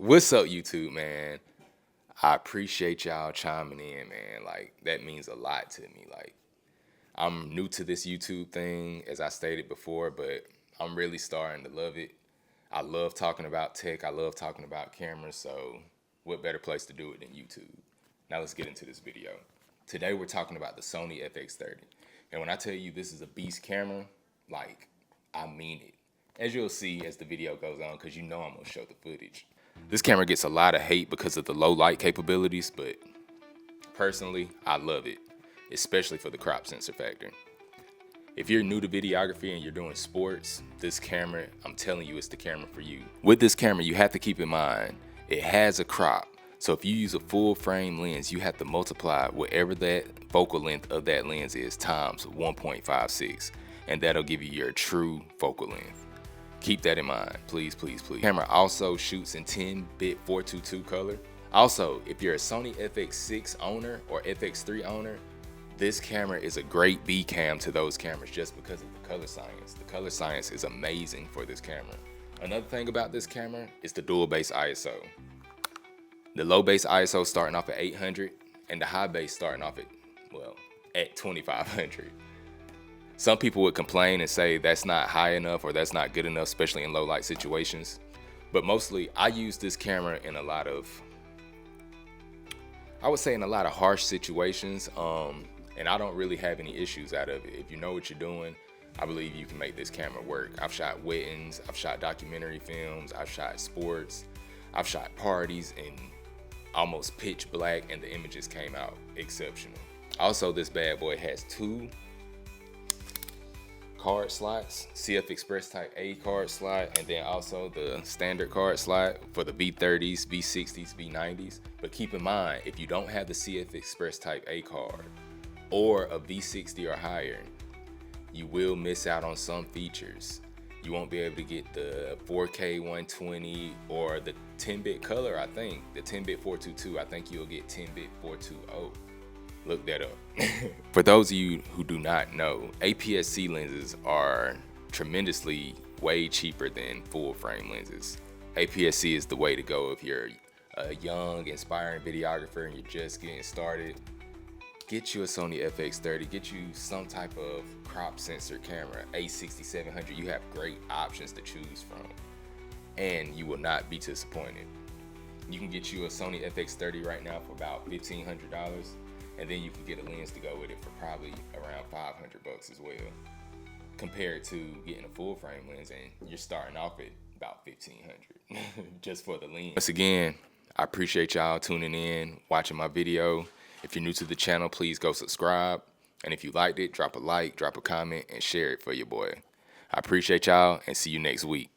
What's up, YouTube, man? I appreciate y'all chiming in, man. Like, that means a lot to me. Like, I'm new to this YouTube thing, as I stated before, but I'm really starting to love it. I love talking about tech. I love talking about cameras, so what better place to do it than YouTube? Now let's get into this video. Today we're talking about the Sony FX30. And when I tell you this is a beast camera, like, I mean it. As you'll see as the video goes on, because you know I'm going to show the footage. This camera gets a lot of hate because of the low light capabilities, but personally, I love it, especially for the crop sensor factor. If you're new to videography and you're doing sports, this camera, I'm telling you, it's the camera for you. With this camera, you have to keep in mind, it has a crop. So if you use a full frame lens, you have to multiply whatever that focal length of that lens is times 1.56, and that'll give you your true focal length. Keep that in mind, please, please, please. The camera also shoots in 10-bit 422 color. Also, if you're a Sony FX6 owner or FX3 owner, this camera is a great B cam to those cameras just because of the color science. The color science is amazing for this camera. Another thing about this camera is the dual base ISO. The low base ISO starting off at 800 and the high base starting off at 2500. Some people would complain and say that's not high enough or that's not good enough, especially in low light situations. But mostly I use this camera in a lot of harsh situations. And I don't really have any issues out of it. If you know what you're doing, I believe you can make this camera work. I've shot weddings, I've shot documentary films, I've shot sports, I've shot parties in almost pitch black and the images came out exceptional. Also, this bad boy has two card slots, CF Express Type A card slot, and then also the standard card slot for the V30s, V60s, V90s. But keep in mind, if you don't have the CF Express Type A card or a V60 or higher, you will miss out on some features. You won't be able to get the 4K 120 or the 10-bit color, I think. The 10-bit 422, I think you'll get 10-bit 420. Look that up. For those of you who do not know, APS-C lenses are tremendously way cheaper than full frame lenses. APS-C is the way to go if you're a young, inspiring videographer and you're just getting started. Get you a Sony FX30, get you some type of crop sensor camera, A6700. You have great options to choose from, and you will not be disappointed. You can get you a Sony FX30 right now for about $1,500, and then you can get a lens to go with it for probably around $500 as well, compared to getting a full frame lens, and you're starting off at about $1,500 just for the lens. Once again, I appreciate y'all tuning in, watching my video. If you're new to the channel, please go subscribe. And if you liked it, drop a like, drop a comment, and share it for your boy. I appreciate y'all, and see you next week.